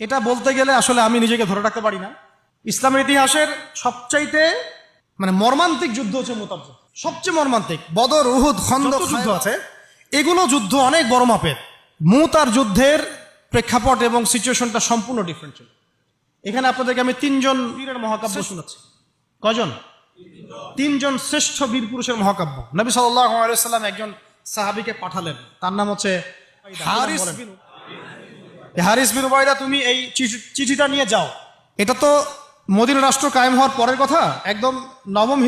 এটা বলতে গেলে আসলে আমি নিজেকে ধরে রাখতে পারি না। ইসলামের ইতিহাসের সবচাইতে মর্মান্তিক যুদ্ধ হচ্ছে মুতার যুদ্ধ, সবচেয়ে মর্মান্তিক। বদর, উহুদ, খন্দক যুদ্ধ আছে, এগুলো যুদ্ধ অনেক বড় মাপের। মুতার যুদ্ধের প্রেক্ষাপট এবং সিচুয়েশনটা সম্পূর্ণ ডিফারেন্ট ছিল। এখানে আপনাদেরকে আমি তিনজন বীরের মহাকাব্য শোনাচ্ছি। কয়জন? তিনজন শ্রেষ্ঠ বীর পুরুষের মহাকাব্য। নবী সাল্লাল্লাহু আলাইহি ওয়াসাল্লাম একজন সাহাবীকে পাঠালেন, তার নাম হচ্ছে হারিস বিন উবাইদা। তুমি এই চিঠিটা নিয়ে যাও। এটা তো মদিনা রাষ্ট্র কায়েম হওয়ার পরের কথা, একদম নবম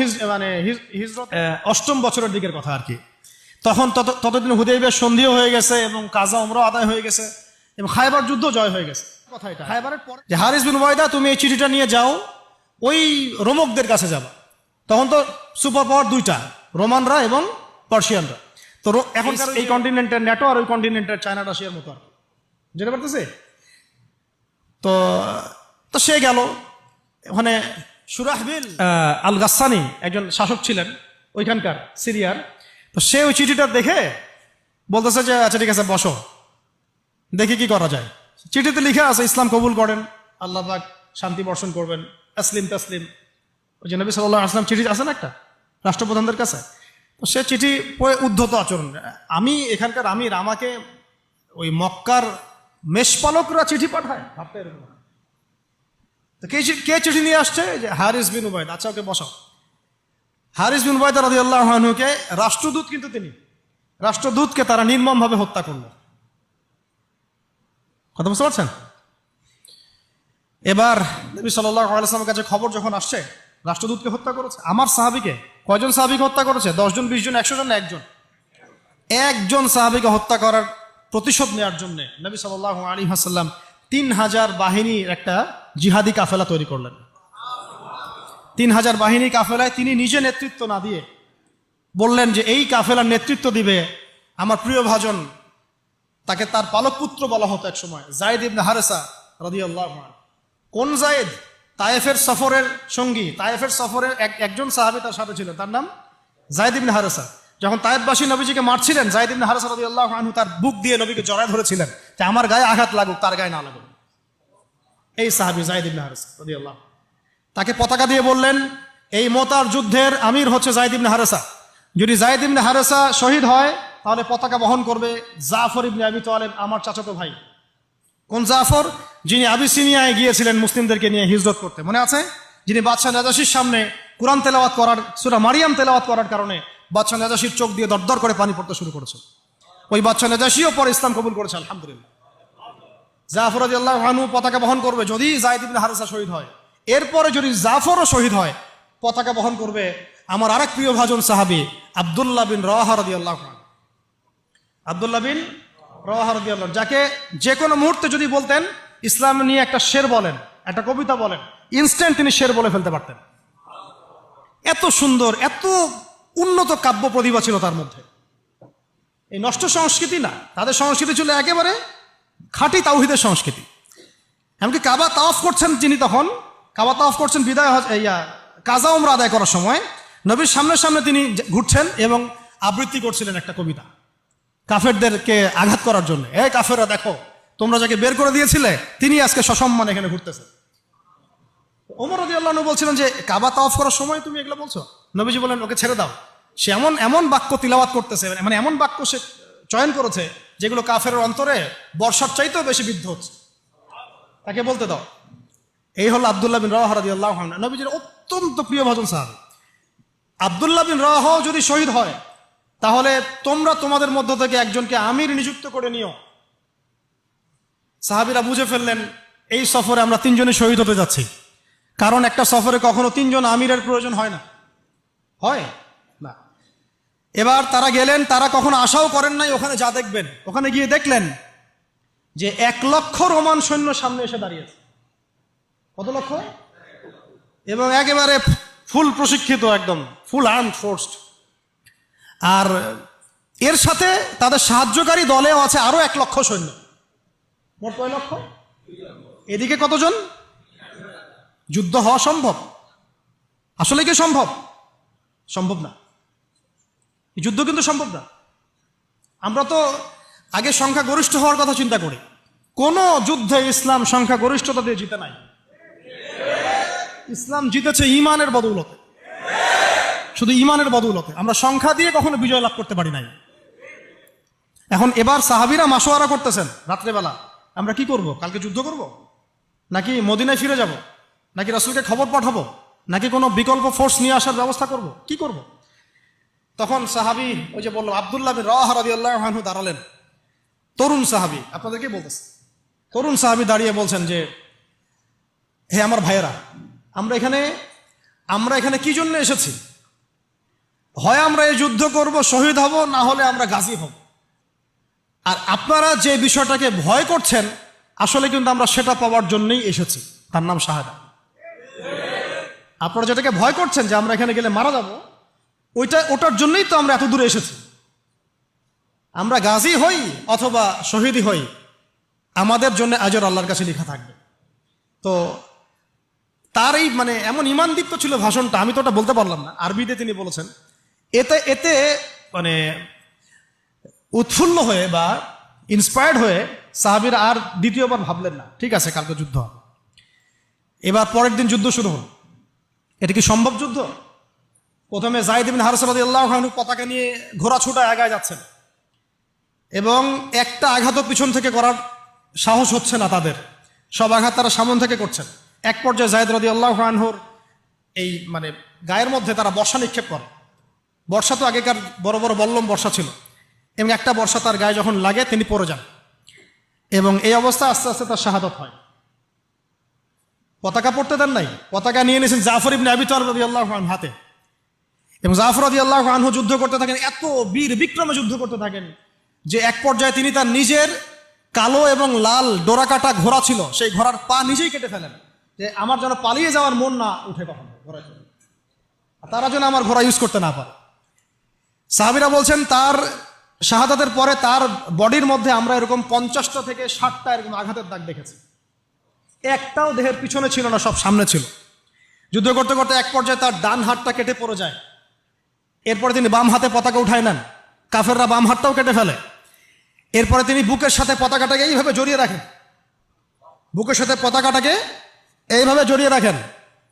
হিজরত 8ম বছরের দিকের কথা আর কি। তখন ততদিন হুদাইবিয়ার সন্ধিও হয়ে গেছে এবং কাজা উমরা আদায় হয়ে গেছে এবং খায়বার যুদ্ধ জয় হয়ে গেছে। কথা এটা খায়বারের পরে যে হারিস বিন উবাইদা তুমি এই চিঠিটা নিয়ে যাও, ওই রোমকদের কাছে যাবা। তখন তো সুপার পাওয়ার দুইটা, রোমানরা এবং পার্সিয়ানরা। তো এখনকার এই কন্টিনেন্টের ন্যাটো আর ওই কন্টিনেন্টের চায়না রাশিয়ার মতো আর যেতে পারতেছে। তো সে গেল ওখানে। সুরাহবিল আল গাসসানি একজন শাসক ছিলেন ওইখানকার সিরিয়ার। তো সে ওই চিঠিটা দেখে বলতেছে যে আচ্ছা ঠিক আছে, বসো, দেখি কি করা যায়। চিঠিতে লিখে আছে ইসলাম কবুল করেন, আল্লাহ পাক শান্তি বর্ষণ করবেন, আসলিম তাসলিম। ওই যে নবী সাল্লাল্লাহু আলাইহি ওয়াসাল্লাম চিঠি আছে না একটা রাষ্ট্রপ্রধানদের কাছে, তো সে চিঠি পড়ে উদ্ধত আচরণ। আমি এখানকার আমির, আমাকে ওই মক্কার মেষপালকরা চিঠি পাঠায়, ভাবতে এরকম। তো কে চিঠি নিয়ে আসছে? যে হারিস বিন উবাইদা। আচ্ছা ওকে বসাও। হারিস বিন উবাইদা রাদিয়াল্লাহু আনহুকে, রাষ্ট্রদূত কিন্তু তিনি, রাষ্ট্রদূতকে তারা নির্মমভাবে হত্যা করলো। কথা বুঝতে পারছেন? এবার নবী সাল্লাল্লাহু আলাইহি ওয়াসাল্লামের কাছে খবর যখন আসছে রাষ্ট্রদূতকে হত্যা করেছে, আমার সাহাবীকে। কয়জন সাহাবীকে হত্যা করেছে? 10 জন, 20 জন, 100 জন না একজন সাহাবীকে হত্যা করার প্রতিশোধ নেওয়ার জন্য নবী সাল্লাল্লাহু আলাইহি ওয়াসাল্লাম 3000 বাহিনীর একটা জিহাদি কাফেলা তৈরি করলেন। 3000 বাহিনী কাফেলায় তিনি নিজে নেতৃত্ব না দিয়ে বললেন যে এই কাফেলার নেতৃত্ব দিবে আমার প্রিয় ভাজন, তাকে তার পালক পুত্র বলা হতো এক সময়, যায়েদ ইবনে হারেসা রাদিয়াল্লাহু আনহু। কোন যায়েদ? তায়েফের সফরের সঙ্গী, তায়েফের সফরের একজন সাহাবী তার সাথে ছিল, তার নাম যায়েদ ইবনে হারেসা। যখন তায়েফবাসী নবীজিকে মারছিলেন, যায়েদ ইবনে হারেসা রাদিয়াল্লাহু আনহু তার বুক দিয়ে নবীকে জড়ায় ধরেছিলেন যে আমার গায়ে আঘাত লাগুক, তার গায়ে না লাগুক। এই সাহাবী যায়েদ ইবনে হারেসা রাদিয়াল্লাহু, তাকে পতাকা দিয়ে বললেন এই মুতার যুদ্ধের আমির হচ্ছে যায়েদ ইবনে হারেসা। যদি যায়েদ ইবনে হারেসা শহীদ হয় তাহলে পতাকা বহন করবে জাফর ইবনে আবি তালেব, আমার চাচাতো ভাই। কোন জাফর? যিনি আবিসিনিয়ায় গিয়েছিলেন মুসলিমদেরকে নিয়ে হিজরত করতে, মনে আছে? যিনি বাদশাহ নাজাশির সামনে কোরআন তেলাওয়াত করার, সূরা মারিয়াম তেলাওয়াত করার কারণে বাদশাহ নাজাশির চোখ দিয়ে দরদর করে পানি পড়তে শুরু করেছে। ওই বাদশাহ নাজাশিও পরে ইসলাম কবুল করেছে, আলহামদুলিল্লাহ। জাফর রাদিয়াল্লাহু আনহু পতাকা বহন করবে যদি যায়েদ ইবনে হারেসা শহীদ হয়। এরপরে যদি জাফরও শহীদ হয়, পতাকা বহন করবে আমার আরেক প্রিয় ভাজন সাহাবী আব্দুল্লাহ বিন রাওয়াহা রাদিয়াল্লাহু আনহু। আব্দুল্লাহ বিন রাওয়াহা রাদিয়াল্লাহু, যাকে যে কোনো মুহূর্তে যদি বলতেন ইসলাম নিয়ে একটা শের বলেন, একটা কবিতা বলেন, ইনস্ট্যান্ট তিনি শের বলে ফেলতে পারতেন। এত সুন্দর, এত উন্নত কাব্য প্রতিভা ছিল তার মধ্যে। এই নষ্ট সংস্কৃতি না, তাদের সংস্কৃতি ছিল একেবারে খাঁটি তাওহীদের সংস্কৃতি। এমনকি কাবা তাওয়াফ করছেন যিনি, তখন কাবা তাওয়াফ করছেন বিদায় কাজা উমরা আদায় করার সময় নবীর সামনে সামনে তিনি ঘুরছেন এবং আবৃত্তি করছিলেন একটা কবিতা কাফেরদেরকে আঘাত করার জন্য। এই কাফেররা দেখো, তোমরা যাকে বের করে দিয়েছিলে তিনি আজকে সসম্মানে এখানে ঘুরতেছে। ওমর রাদিয়াল্লাহু আনহু বলছিলেন যে কাবা তাওয়াফ করার সময় তুমি এগুলো বলছো? নবীজি বলেন ওকে ছেড়ে দাও, সে এমন বাক্য তিলাওয়াত করতেছে, এমন বাক্য সে চয়ন করেছে যেগুলো কাফেরের অন্তরে বর্ষার চাইতেও বেশি বিদ্ধ হচ্ছে, তাকে বলতে দাও। এই হলো আব্দুল্লাহ বিন রাওয়াহা রাদিয়াল্লাহু আনহু, নবীজির অত্যন্ত প্রিয় ভাজন সাহাবী। আব্দুল্লাহ বিন রাওয়াহা যদি শহীদ হয় তাহলে তোমরা তোমাদের মধ্য থেকে একজনকে আমির নিযুক্ত করে নিও। সাহাবীরা বুঝে ফেললেন এই সফরে আমরা 3 জনই শহীদ হতে যাচ্ছি, কারণ একটা সফরে কখনো 3 জন আমিরের প্রয়োজন হয় না, হয় না। এবার তারা গেলেন, তারা কখনো আশাও করেন নাই ওখানে যা দেখবেন। ওখানে গিয়ে দেখলেন যে 1 লক্ষ রোমান সৈন্য সামনে এসে দাঁড়িয়েছে। কত লক্ষ? এবং একেবারে ফুল প্রশিক্ষিত, একদম ফুল আর্মড ফোর্সড। আর এর সাথে তাদের সাহায্যকারী দলেও আছে আরো 1 লক্ষ সৈন্য। মোট কয় লক্ষ? এদিকে কতজন? যুদ্ধ হওয়া সম্ভব? আসলে কি সম্ভব? সম্ভব না। যুদ্ধ কিন্তু সম্ভব না। আমরা তো আগে সংখ্যা গরিষ্ঠ হওয়ার কথা চিন্তা করি, কোন যুদ্ধে ইসলাম সংখ্যাগরিষ্ঠতা দিয়ে জিতে নাই। ইসলাম জিতেছে ইমানের বদৌলতে, শুধু ইমানের বদৌলতে। আমরা সংখ্যা দিয়ে কখনো বিজয় লাভ করতে পারি নাই। এখন এবার সাহাবীরা মাশওয়ারা করতেছেন রাত্রেবেলা, আমরা কি করব? কালকে যুদ্ধ করব, নাকি মদিনায় ফিরে যাব, নাকি রাসূলকে খবর পাঠাবো, নাকি কোনো বিকল্প ফোর্স নিয়ে আসার ব্যবস্থা করব, কি করব? তখন সাহাবী, ওই যে বললাম আব্দুল্লাহ বিন রাওয়াহা রাদিয়াল্লাহু আনহু দাঁড়ালেন। তরুণ সাহাবী, আপনাদেরকে বলতেছে, তরুণ সাহাবী দাঁড়িয়ে বলছেন যে, হে আমার ভাইয়েরা, আমরা এখানে কি জন্য এসেছি? হয় আমরা এই যুদ্ধ করব, শহীদ হব, না হলে আমরা গাজী হব। আর আপনারা যে বিষয়টাকে ভয় করছেন, আসলে কিন্তু আমরা সেটা পাওয়ার জন্যই এসেছি, তার নাম শাহাদা। আপনারা যেটাকে ভয় করছেন যে আমরা এখানে গেলে মারা যাব, ওটার জন্যই তো আমরা এত দূরে এসেছি। আমরা গাজী হই অথবা শহীদই হই, আমাদের জন্য আজর আল্লাহর কাছে লেখা থাকবে। তো তার এই এমন ঈমানদীপ্ত ছিল ভাষণটা, আমি তো ওটা বলতে পারলাম না, আরবিতে তিনি বলেছেন। এতে উৎফুল্ল হয়ে বা ইন্সপায়ার্ড হয়ে সাহাবীরা আর দ্বিতীয়বার ভাবলেন না, ঠিক আছে কালকে যুদ্ধ হবে। এবার পরের দিন যুদ্ধ শুরু হল। এটা কি সম্ভব যুদ্ধ? প্রথমে যায়েদ ইবনে হারেসা রাদিয়াল্লাহু আনহু পতাকা নিয়ে ঘোড়া ছুটা আগায় যাচ্ছেন, এবং একটা আঘাতও পিছন থেকে করার সাহস হচ্ছে না তাদের, সব আঘাত তারা সামন থেকে করছেন। এক পর্যায়ে যায়েদ রাদিয়াল্লাহু আনহুর এই গায়ের মধ্যে তারা বর্ষা নিক্ষেপ করে। বর্ষা তো আগেকার বড় বড় বল্লম বর্ষা ছিল, এবং একটা বর্ষা তার গায়ে যখন লাগে তিনি পড়ে যান, এবং এই অবস্থা আস্তে আস্তে তার শাহাদাত হয়। পতাকা পড়তে দেন নাই, পতাকা নিয়ে নিয়েছেন জাফর ইবনে আবি তালিব রাদিয়াল্লাহু আনহু হাতে, এবং জাফর রাদিয়াল্লাহু আনহু যুদ্ধ করতে থাকেন, এত বীর বিক্রমে যুদ্ধ করতে থাকেন যে এক পর্যায়ে তিনি তার নিজের কালো এবং লাল ডোরাকাটা ঘোড়া ছিল, সেই ঘোড়ার পা নিজেই কেটে ফেলেন, যে আমার যেন পালিয়ে যাওয়ার মন না উঠে কখনো ঘোড়ার জন্য, তারা যেন আমার ঘোড়া ইউজ করতে না পারে। সাহাবীরা বলছেন তার শাহাদাতের পরে তার বডির মধ্যে আমরা এরকম 50টা থেকে 60টা এরকম আঘাতের দাগ দেখেছি। একটাও দেহের পিছনে ছিল না, সব সামনে ছিল। যুদ্ধ করতে করতে এক পর্যায়ে তার ডান হাতটা কেটে পড়ে যায়। এরপরে তিনি বাম হাতে পতাকা উঠায় নেন, কাফেররা বাম হাতটাও কেটে ফেলে। এরপরে তিনি বুকের সাথে পতাকাটাকে এইভাবে জড়িয়ে রাখেন, বুকের সাথে পতাকাটাকে এইভাবে জড়িয়ে রাখেন,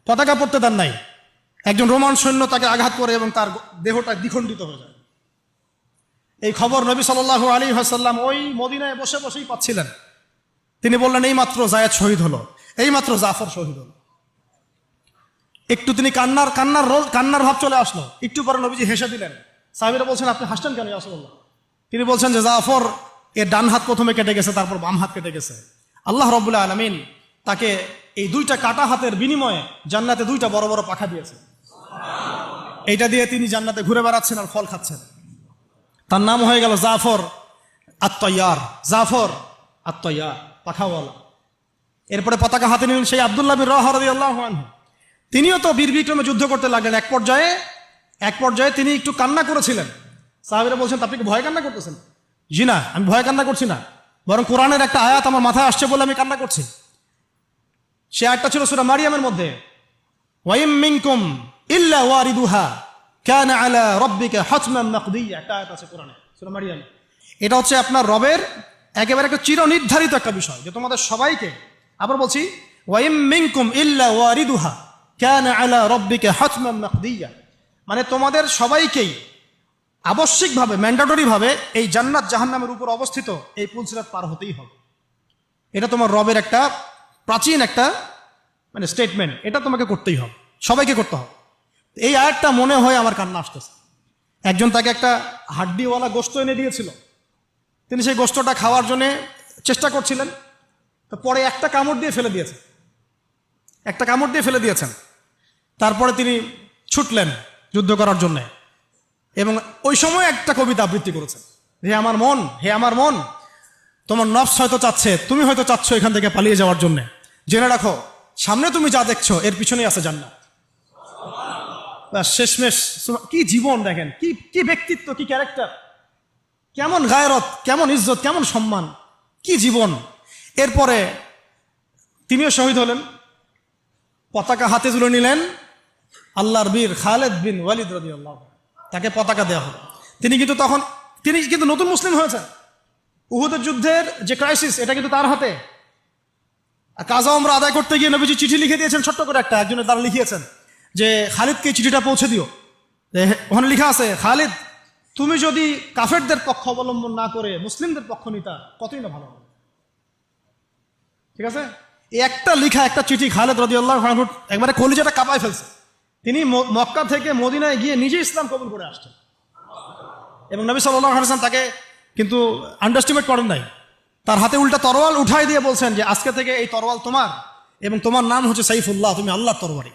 পতাকা পড়তে দেন নাই। একজন রোমান সৈন্য তাকে আঘাত করে এবং তার দেহটা দ্বিখণ্ডিত হয়ে যায়। এই খবর নবী সাল্লাল্লাহু আলাইহি ওয়াসাল্লাম ওই মদিনায় বসে বসেই পাচ্ছিলেন। তিনি বললেন, এই মাত্র যায়েদ শহীদ হলো, এই মাত্র জাফর শহীদ হলো। একটু তিনি কান্নার ভাব চলে আসলো। একটু পরে নবীজি হেসে দিলেন। সাহাবীরা বলছেন, আপনি হাসছেন কেন ইয়া রাসূলুল্লাহ? তিনি বলছেন যে জাফর এর ডান হাত প্রথমে কেটে গেছে, তারপর বাম হাত কেটে গেছে। আল্লাহ রাব্বুল আলামিন তাকে এই দুইটা কাটা হাতের বিনিময়ে জান্নাতে দুইটা বড় বড় পাখা দিয়েছে। এইটা দিয়ে তিনি জান্নাতে ঘুরে বেড়াচ্ছেন আর ফল খাচ্ছেন। তার নাম হয়ে গেল জাফর আত-তাইয়ার, জাফর আত-তাইয়ার, পাখাওয়ালা। এরপরে পতাকা হাতে নিলেন সেই আব্দুল্লাহ বিন রাওয়াহা রাদিয়াল্লাহু আনহু। তিনিও তো বীর বিক্রমে যুদ্ধ করতে লাগলেন। এক পর্যায়ে তিনি একটু কান্না করেছিলেন। সাহাবীরা বলছেন, আপনি কি ভয় কান্না করতেছেন? জি না, আমি ভয় কান্না করছি না, বরং কোরআনের একটা আয়াত আমার মাথায় আসছে বলে আমি কান্না করছি। সে আয়াতটা ছিল সূরা মারিয়ামের মধ্যে, ওয়াইম মিনকুম ইল্লা ওয়ারিদুহা কানা আলা রাব্বিকা হাতমান মাকদিয়া, একটা আয়াত আছে কোরআনে সূরা মারিয়াম। এটা হচ্ছে আপনার রবের একেবারে একটা চিরনির্ধারিত একটা বিষয়, যে তোমাদের সবাইকে, আবার বলছি, ওয়াইম মিনকুম ইল্লা ওয়ারিদুহা কানা আলা রাব্বিকা হাতমান মাকদিয়া, তোমাদের সবাইকেই আবশ্যিকভাবে, ম্যান্ডেটরিভাবে এই জান্নাত জাহান্নামের উপর অবস্থিত এই পুলসিরাত পার হতেই হবে। এটা তোমার রবের একটা প্রাচীন একটা স্টেটমেন্ট, এটা তোমাকে করতেই হবে, সবাইকে করতে হবে। এই আয়াতটা মনে হয় আমার কান্না আসতেছে। একজন তাকে একটা হাড্ডিওয়ালা গোশত এনে দিয়েছিল, তিনি সেই গোশতটা খাওয়ার জন্য চেষ্টা করছিলেন, তো পরে একটা কামড় দিয়ে ফেলে দিয়েছেন। তারপরে তিনি ছুটলেন যুদ্ধ করার জন্য, এবং ওই সময় একটা কবিতা আবৃত্তি করেছেন, হে আমার মন, তোমার নফস হয়তো চাচ্ছে, তুমি হয়তো চাচ্ছ এখান থেকে পালিয়ে যাওয়ার জন্য, জেনে রাখো সামনে তুমি যা দেখছো এর পিছনেই আছে জান্নাত। শেষমেশ কি জীবন দেখেন, কি ব্যক্তিত্ব, কি ক্যারেক্টার, কেমন গায়রত, কেমন ইজ্জত, কেমন সম্মান, কি জীবন। এরপরে তিনিও শহীদ হলেন, পতাকা হাতে তুলে নিলেন আল্লাহর বীর খালেদ বিন ওয়ালিদ রাদিয়াল্লাহু আনহু, তাকে পতাকা দেওয়া হলো। তিনি কিন্তু নতুন মুসলিম হয়েছেন, উহুদের যুদ্ধের যে ক্রাইসিস, এটা কিন্তু তার হাতে। আর কাজা ওমরা আদায় করতে গিয়ে নবীজি চিঠি লিখে দিয়েছেন, ছোট্ট করে একটা, একজনের দ্বারা লিখিয়েছেন যে খালিদকে চিঠিটা পৌঁছে দিও। ওখানে লেখা আছে, খালিদ তুমি যদি কাফেরদের পক্ষ অবলম্বন না করে মুসলিমদের পক্ষ নিতা কতই না ভালো হবে। ঠিক আছে, এই একটা লিখা একটা চিঠি খালিদ রাদিয়াল্লাহু আনহু একবারে কলিজাটা কাঁপায় ফেলছে। তিনি মক্কা থেকে মদিনায় গিয়ে নিজে ইসলাম কবুল করে আসছেন, এবং নবী সাল্লাল্লাহু আলাইহি ওয়াসাল্লাম তাকে কিন্তু আন্ডারস্টিমেট করেন নাই। তার হাতে উল্টা তরোয়াল উঠাই দিয়ে বলছেন যে আজকে থেকে এই তরোয়াল তোমার, এবং তোমার নাম হচ্ছে সাইফুল্লাহ, তুমি আল্লাহর তরবারি।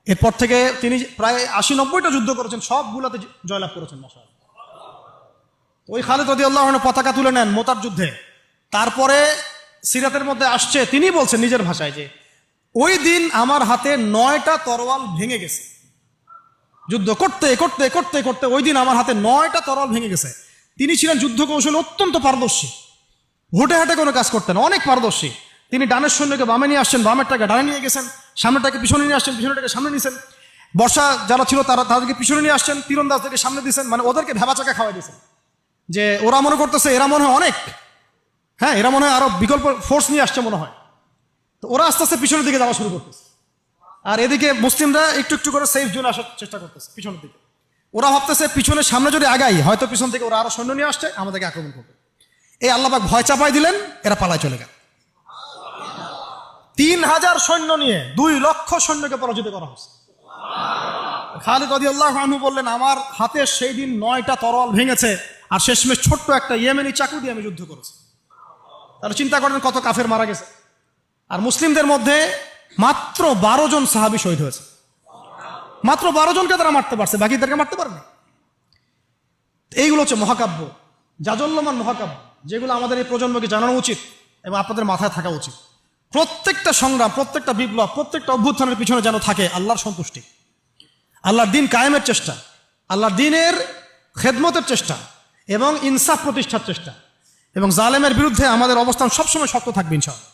এরপর থেকে তিনি প্রায় 80-90টা যুদ্ধ করেছেন, সবগুলোতে জয়লাভ করেছেন। মাশাআল্লাহ। ওই খালিদ রাদিয়াল্লাহু আনহু পতাকা তুলে নেন মোতার যুদ্ধে। তারপরে সিরাতের মধ্যে আসছে, তিনি বলছেন নিজের ভাষায় যে ওই দিন আমার হাতে 9টা তরোয়াল ভেঙে গেছে। যুদ্ধ করতে করতে করতে করতে ওই দিন আমার হাতে 9টা তরোয়াল ভেঙে গেছে। তিনি ছিলেন যুদ্ধ কৌশলে অত্যন্ত পারদর্শী, হুটে হাটে কোনো কাজ করতেন, অনেক পারদর্শী। তিনি ডানের সৈন্যকে বামে নিয়ে আসছেন, বামেরটাকে ডানে নিয়ে গেছেন, সামনেটাকে পিছনে নিয়ে আসছেন, পিছনেটাকে সামনে নিয়েছেন। বর্ষা যারা ছিল তাদেরকে পিছনে নিয়ে আসছেন, তীরন্দাজদেরকে সামনে দিয়েছেন, মানে ওদেরকে ভেবাচাকা খাওয়াই দিয়েছেন যে ওরা মনে করতেছে এরা মনে হয় অনেক, হ্যাঁ এরা মনে হয় আরো বিকল্প ফোর্স নিয়ে আসছে মনে হয়। তো ওরা আস্তে আস্তে পিছনের দিকে যাওয়া শুরু করতেছে, আর এদিকে মুসলিমরা একটু একটু করে সেফ জোনে আসার চেষ্টা করতেছে পিছনের দিকে। ওরা ভাবতেছে পিছনের সামনে যদি আগাই হয়তো পিছন থেকে ওরা আরো সৈন্য নিয়ে আসছে, আমাদেরকে আক্রমণ করবে। এই আল্লাহ পাক ভয় চাপাই দিলেন, এরা পালায় চলে গেল। 3000 সৈন্য নিয়ে 2 লক্ষ সৈন্যকে পরাজিত করা হয়েছে। খালিদ রাদিয়াল্লাহু আনহু বললেন আমার হাতে সেই দিন 9টা তরোয়াল ভেঙেছে, আর শেষমেশ ছোট্ট একটা ইয়েমেনি চাকু দিয়ে আমি যুদ্ধ করেছি। তাহলে চিন্তা করেন কত কাফের মারা গেছে। আর মুসলিমদের মধ্যে মাত্র 12 জন সাহাবী শহীদ হয়েছে। মাত্র 12 জনকে তারা মারতে পারছে, বাকিদেরকে মারতে পারেনি। এইগুলো হচ্ছে মহাকাব্য, জাজল্যমান মহাকাব্য, যেগুলো আমাদের এই প্রজন্মকে জানানো উচিত এবং আপনাদের মাথায় থাকা উচিত। প্রত্যেকটা সংগ্রাম, প্রত্যেকটা বিপ্লব, প্রত্যেকটা অভ্যুত্থানের পিছনে যেন থাকে আল্লাহর সন্তুষ্টি, আল্লাহর দিন কায়েমের চেষ্টা, আল্লাহর দিনের খেদমতের চেষ্টা এবং ইনসাফ প্রতিষ্ঠার চেষ্টা, এবং জালেমের বিরুদ্ধে আমাদের অবস্থান সবসময় শক্ত থাকবে ইনশাআল্লাহ।